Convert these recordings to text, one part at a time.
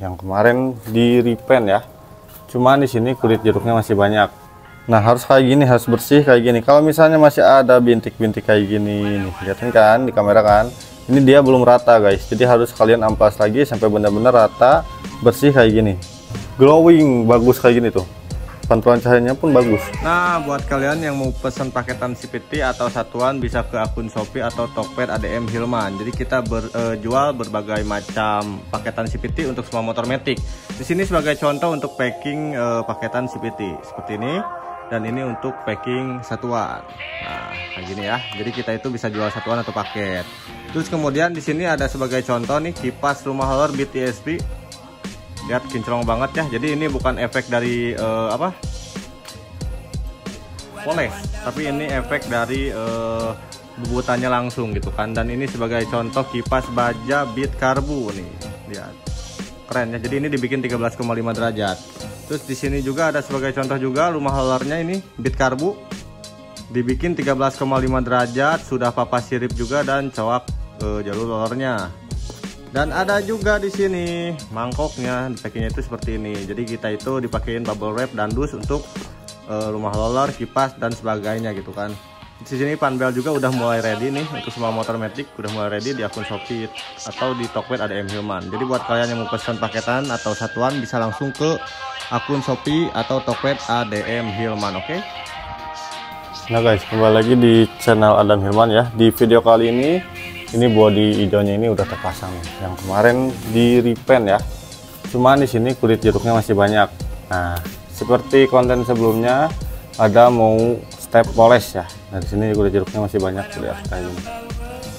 yang kemarin di repaint ya. Cuman di sini kulit jeruknya masih banyak. Nah, harus kayak gini, harus bersih kayak gini. Kalau misalnya masih ada bintik-bintik kayak gini nih, kelihatan kan di kamera kan? Ini dia belum rata guys. Jadi harus kalian amplas lagi sampai benar-benar rata, bersih kayak gini. Glowing, bagus kayak gini tuh. Pantulan cahayanya pun bagus. Nah, buat kalian yang mau pesan paketan CVT atau satuan bisa ke akun Shopee atau Tokped ADM Hilman. Jadi kita jual berbagai macam paketan CVT untuk semua motor matic. Di sini sebagai contoh untuk packing paketan CVT seperti ini, dan ini untuk packing satuan. Nah, kayak gini ya. Jadi kita itu bisa jual satuan atau paket. Terus kemudian di sini ada sebagai contoh nih kipas rumah roller BTSP. Lihat kinclong banget ya. Jadi ini bukan efek dari poles, tapi ini efek dari bubutannya langsung gitu kan. Dan ini sebagai contoh kipas baja Beat Karbu nih. Lihat. Keren ya. Jadi ini dibikin 13,5 derajat. Terus di sini juga ada sebagai contoh juga rumah rollernya ini Beat Karbu. Dibikin 13,5 derajat, sudah papas sirip juga dan coak jalur rollernya. Dan ada juga di sini mangkoknya, packingnya itu seperti ini. Jadi kita itu dipakein bubble wrap dan dus untuk rumah roller, kipas dan sebagainya gitu kan. Di sini panbel juga udah mulai ready nih untuk semua motor matic, udah mulai ready di akun Shopee atau di Tokped ADM Hilman. Jadi buat kalian yang mau pesan paketan atau satuan bisa langsung ke akun Shopee atau Tokped ADM Hilman, oke? Nah guys, kembali lagi di channel Adam Hilman ya. Di video kali ini bodi hijaunya ini udah terpasang nih. Yang kemarin di repaint ya. Cuman di sini kulit jeruknya masih banyak. Nah, seperti konten sebelumnya ada mau step polish ya. Nah, di sini kulit jeruknya masih banyak, lihat kayak gini.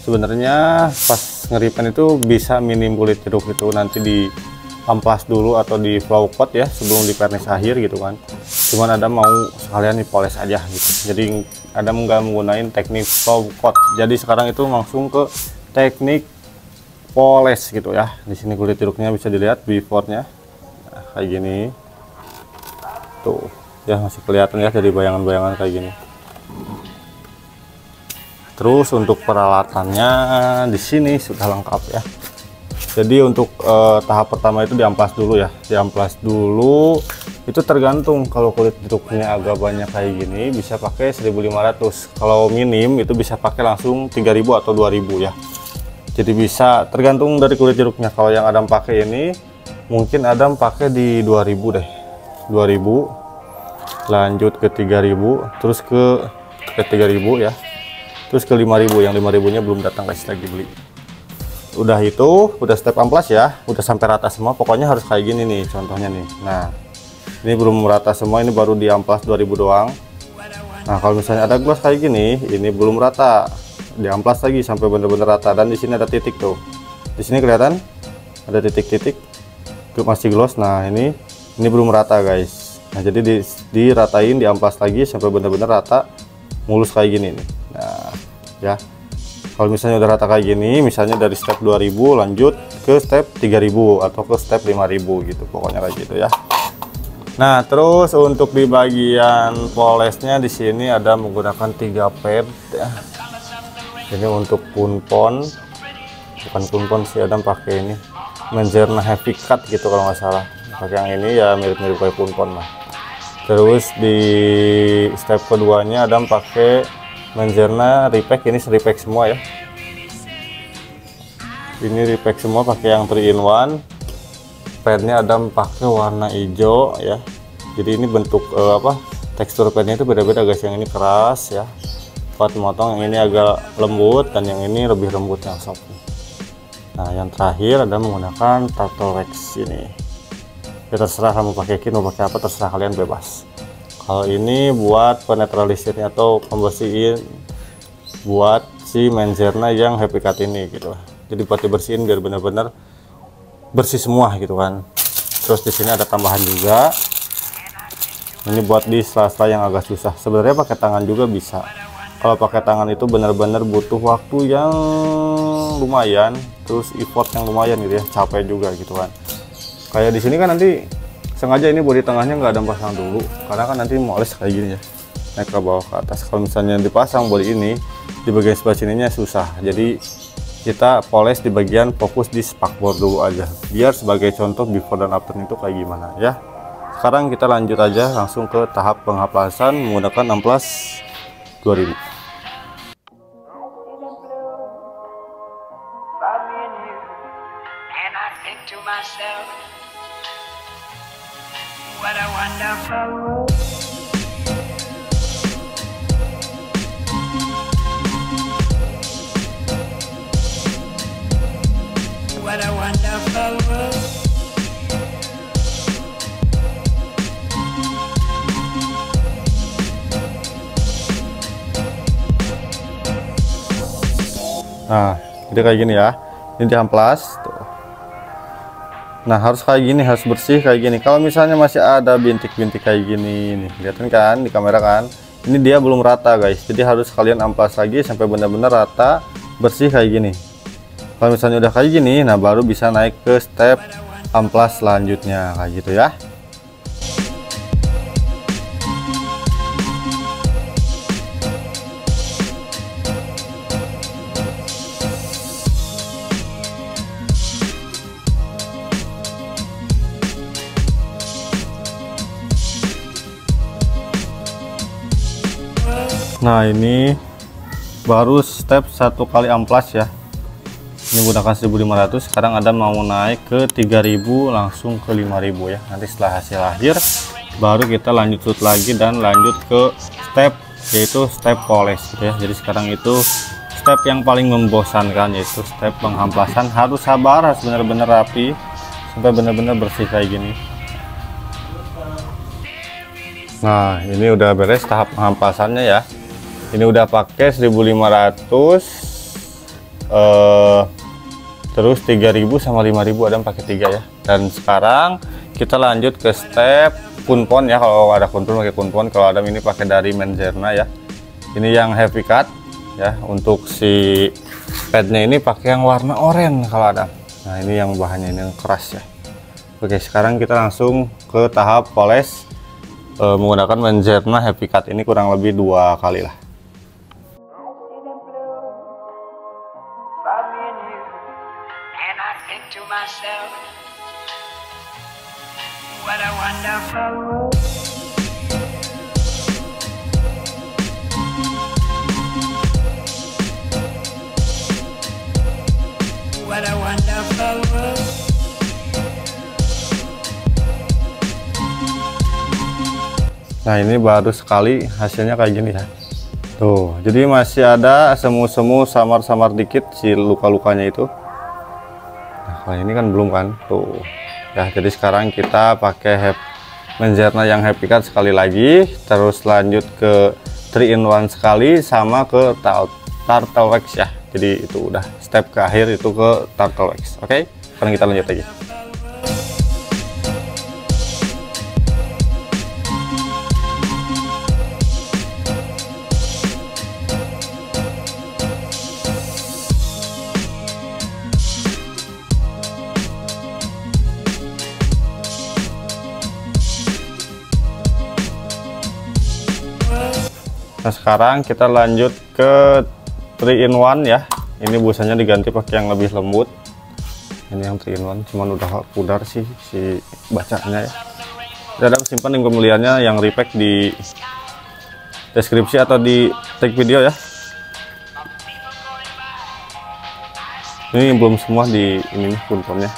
Sebenarnya pas nge-repaint itu bisa minim kulit jeruk itu nanti di amplas dulu atau di flow coat ya sebelum di varnish akhir gitu kan. Cuman ada mau sekalian di polish aja gitu. Jadi ada nggak menggunakan teknik flow coat. Jadi sekarang itu langsung ke teknik polish gitu ya. Di sini kulit jeruknya bisa dilihat before-nya. Nah, kayak gini. Tuh, ya masih kelihatan ya dari bayangan-bayangan kayak gini. Terus untuk peralatannya di sini sudah lengkap ya. Jadi untuk tahap pertama itu diamplas dulu ya. Diamplas dulu itu tergantung, kalau kulit jeruknya agak banyak kayak gini bisa pakai 1500. Kalau minim itu bisa pakai langsung 3000 atau 2000 ya. Jadi bisa tergantung dari kulit jeruknya. Kalau yang Adam pakai ini mungkin Adam pakai di 2000 deh. 2000 lanjut ke 3000 terus ke 3000 ya. Terus ke 5000, yang 5000 nya belum datang guys, lagi beli. Udah itu, udah step amplas ya, udah sampai rata semua. Pokoknya harus kayak gini nih contohnya nih. Nah, ini belum rata semua, ini baru di amplas 2000 doang. Nah, kalau misalnya ada gloss kayak gini, ini belum rata, di amplas lagi sampai bener-bener rata. Dan di sini ada titik tuh, di sini kelihatan ada titik-titik, masih gloss. Nah, ini belum rata guys. Nah, jadi diratain, di amplas lagi sampai bener-bener rata, mulus kayak gini nih. Nah, ya. Kalau misalnya udah rata kayak gini, misalnya dari step 2000 lanjut ke step 3000 atau ke step 5000 gitu, pokoknya kayak gitu ya. Nah, terus untuk di bagian polesnya di sini ada menggunakan 3 pad ya. Ini untuk punpon, bukan punpon sih, Adam pakai ini Menjerna heavy cut gitu kalau nggak salah. Pakai yang ini ya mirip-mirip kayak punpon lah. Terus di step keduanya Adam pakai Menjerna repack, ini repack semua ya. Ini repack semua pakai yang 3-in-1. Padnya Adam pakai warna hijau ya. Jadi ini bentuk tekstur padnya itu beda-beda guys. Yang ini keras ya, kuat motong, yang ini agak lembut, dan yang ini lebih lembut, yang soft. Nah, yang terakhir Adam menggunakan Turtle Wax ini. Ya terserah kamu pakai kit, mau pakai apa terserah kalian, bebas. Kalau ini buat penetralisirnya atau pembersihin buat si Menjerna yang heavy cut ini gitu. Jadi buat dibersihin biar benar-benar bersih semua gitu kan. Terus di sini ada tambahan juga. Ini buat di sela-sela yang agak susah. Sebenarnya pakai tangan juga bisa. Kalau pakai tangan itu benar-benar butuh waktu yang lumayan, terus effort yang lumayan gitu ya, capek juga gitu kan. Kayak di sini kan nanti sengaja ini bodi tengahnya nggak ada pasang dulu, karena kan nanti moles kayak gini ya, naik ke bawah ke atas. Kalau misalnya dipasang bodi ini di bagian sebelah sininya susah, jadi kita poles di bagian fokus di spakbor dulu aja, biar sebagai contoh before dan after itu kayak gimana ya. Sekarang kita lanjut aja langsung ke tahap penghaplasan menggunakan amplas 2000. What a wonderful world. Nah, jadi kayak gini ya. Ini diamplas tuh. Nah, harus kayak gini, harus bersih kayak gini. Kalau misalnya masih ada bintik-bintik kayak gini nih, kelihatan kan di kamera kan? Ini dia belum rata, guys. Jadi harus kalian amplas lagi sampai benar-benar rata, bersih kayak gini. Kalau misalnya udah kayak gini, nah baru bisa naik ke step amplas selanjutnya kayak gitu ya. Nah, ini baru step 1 kali amplas ya. Ini menggunakan 1500. Sekarang Adam mau naik ke 3000 langsung ke 5000 ya. Nanti setelah hasil akhir baru kita lanjut shoot lagi dan lanjut ke step, yaitu step poles gitu ya. Jadi sekarang itu step yang paling membosankan, yaitu step penghamplasan. Harus sabar, harus benar-benar rapi sampai benar-benar bersih kayak gini. Nah, ini udah beres tahap penghamplasannya ya. Ini udah pakai 1500, terus 3000 sama 5000 Adam pakai 3 ya. Dan sekarang kita lanjut ke step kunpon ya. Kalau ada kunpon pakai kunpon, kalau Adam ini pakai dari Menzerna ya. Ini yang heavy cut ya. Untuk si padnya ini pakai yang warna oranye kalau Adam. Nah, ini yang bahannya ini yang keras ya. Oke, sekarang kita langsung ke tahap poles menggunakan Menzerna heavy cut. Ini kurang lebih 2 kali lah. What a wonderful world. What a wonderful world. Nah, ini baru sekali hasilnya kayak gini ya. Tuh, jadi masih ada semu-semu samar-samar dikit si luka-lukanya itu. Nah, kalau ini kan belum kan tuh ya. Jadi sekarang kita pakai Menzerna yang heavy cut sekali lagi, terus lanjut ke 3-in-1 sekali sama ke turtle wax ya. Jadi itu udah step ke akhir itu ke turtle wax. Oke, sekarang kita lanjut lagi. Nah, sekarang kita lanjut ke 3-in-1 ya. Ini busanya diganti pakai yang lebih lembut. Ini yang 3-in-1, cuman udah pudar sih si bacanya ya. Ada simpan yang pembeliannya yang repack di deskripsi atau di tag video ya. Ini belum semua di ini kuntonnya.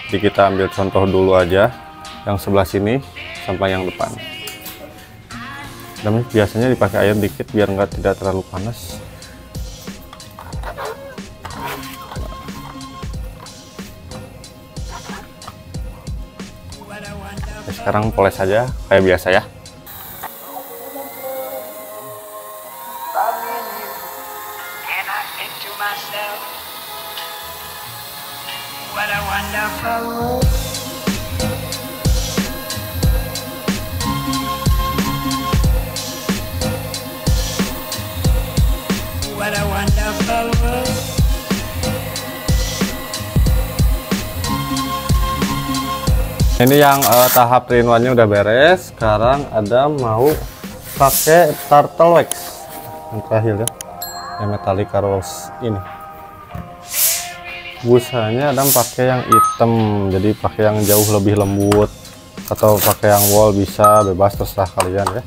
Jadi kita ambil contoh dulu aja yang sebelah sini sampai yang depan. Dan biasanya dipakai air dikit biar tidak terlalu panas. Oke, sekarang poles saja kayak biasa ya. What a wonderful world. What a wonderful world. Ini yang tahap 3-in-1-nya udah beres. Sekarang Adam mau pakai turtle wax yang terakhir ya, yang metallic rolls ini. busanya Adam pakai yang hitam, jadi pakai yang jauh lebih lembut atau pakai yang wol bisa, bebas terserah kalian ya.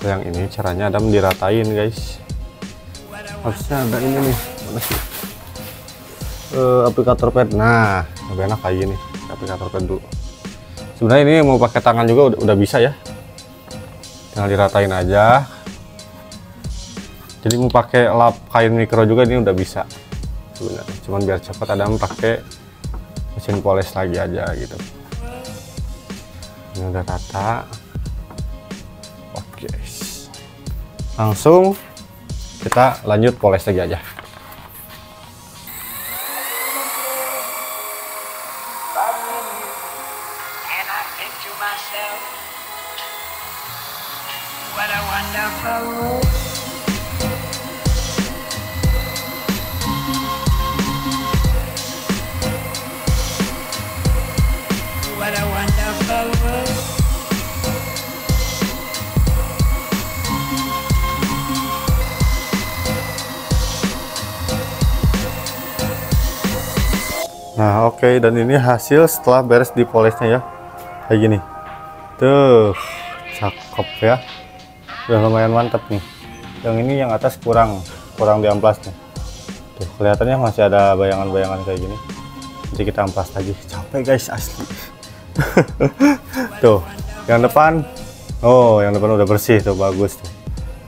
Yang ini caranya Adam diratain guys, harusnya ada ini nih, mana sih aplikator pad. Nah lebih enak kayak gini, aplikator pad dulu. Sebenarnya ini mau pakai tangan juga udah bisa ya, tinggal diratain aja. Jadi mau pakai lap kain mikro juga ini udah bisa sebenarnya, cuman biar cepat Adam pakai mesin poles lagi aja gitu. Ini udah rata. Oke, langsung kita lanjut poles lagi aja. And I think to myself, what a wonderful world. What a wonderful world. Nah oke, dan ini hasil setelah beres di polesnya ya, kayak gini tuh, cakep ya, udah lumayan mantep nih. Yang ini yang atas kurang di amplasnya tuh, kelihatannya masih ada bayangan-bayangan kayak gini, jadi kita amplas lagi. Capek guys asli. Tuh yang depan, oh yang depan udah bersih tuh, bagus tuh.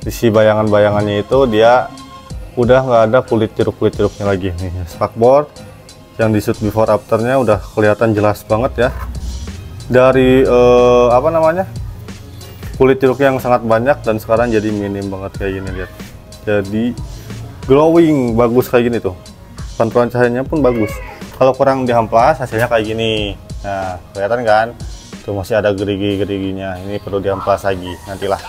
Isi bayangan-bayangannya itu dia udah nggak ada kulit jeruk-jeruknya lagi nih. Spakboard yang di shoot before afternya udah kelihatan jelas banget ya, dari apa namanya, kulit jeruk yang sangat banyak dan sekarang jadi minim banget kayak gini, lihat. Jadi glowing, bagus kayak gini tuh, pantulan cahayanya pun bagus. Kalau kurang diamplas hasilnya kayak gini. Nah kelihatan kan tuh, masih ada gerigi-geriginya, ini perlu diamplas lagi nantilah.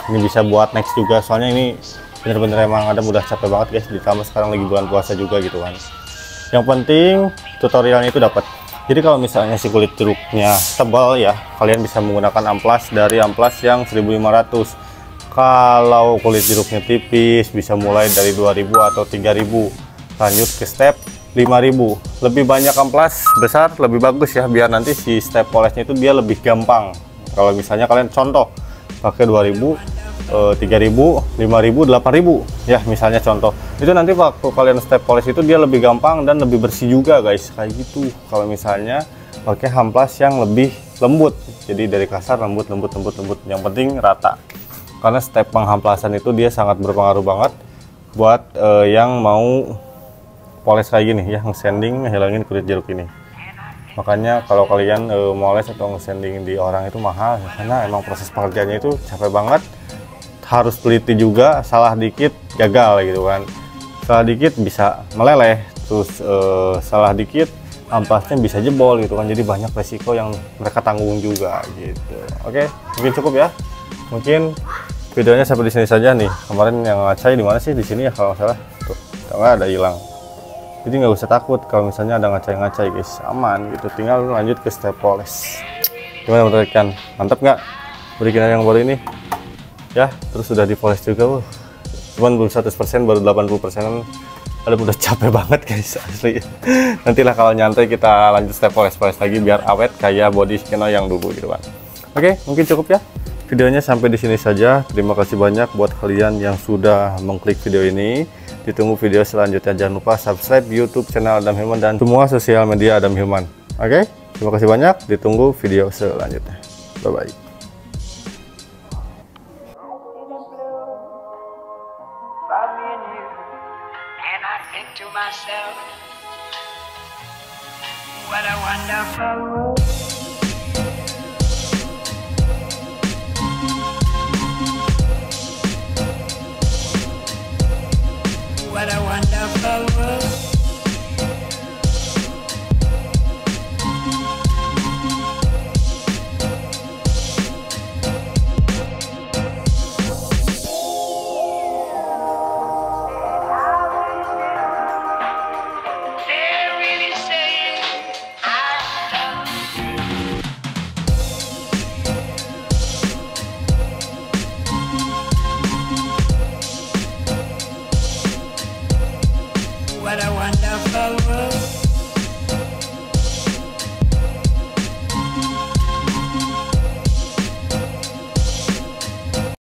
Ini bisa buat next juga, soalnya ini bener-bener emang ada udah capek banget guys, ditambah sekarang lagi bulan puasa juga gitu kan. Yang penting tutorialnya itu dapat. Jadi kalau misalnya si kulit jeruknya tebal ya, kalian bisa menggunakan amplas dari amplas yang 1500. Kalau kulit jeruknya tipis bisa mulai dari 2000 atau 3000, lanjut ke step 5000. Lebih banyak amplas besar lebih bagus ya, biar nanti si step polesnya itu dia lebih gampang. Kalau misalnya kalian contoh pakai 2000, 3000, 5000, 8000 ya misalnya contoh, itu nanti waktu kalian step polish itu dia lebih gampang dan lebih bersih juga guys, kayak gitu. Kalau misalnya pakai amplas yang lebih lembut, jadi dari kasar lembut, yang penting rata, karena step penghamplasan itu dia sangat berpengaruh banget buat yang mau poles kayak gini ya, nge-sanding, ngehilangin kulit jeruk ini. Makanya kalau kalian moles atau nge-sanding di orang itu mahal ya, karena emang proses pekerjaannya itu capek banget, harus teliti juga, salah dikit gagal gitu kan, salah dikit bisa meleleh, terus salah dikit amplasnya bisa jebol gitu kan, jadi banyak resiko yang mereka tanggung juga gitu. Oke, mungkin cukup ya, mungkin videonya sampai di sini saja nih. Kemarin yang ngacai di mana sih, di sini ya kalau nggak salah tuh, nggak ada hilang. Jadi nggak usah takut kalau misalnya ada ngacai guys, aman gitu, tinggal lanjut ke step polish. Gimana menurut kalian, mantap nggak bikinan yang baru ini ya? Terus sudah dipoles juga, cuman belum 100%, baru 80%. Ada udah capek banget guys asli. Nantilah kalau nyantai kita lanjut step poles lagi biar awet kayak body Kino yang dulu gitu kan. Oke, mungkin cukup ya videonya sampai di sini saja. Terima kasih banyak buat kalian yang sudah mengklik video ini. Ditunggu video selanjutnya. Jangan lupa subscribe YouTube channel Adam Hilman dan semua sosial media Adam Hilman. Oke, terima kasih banyak. Ditunggu video selanjutnya. Bye bye. To myself, what a wonderful world.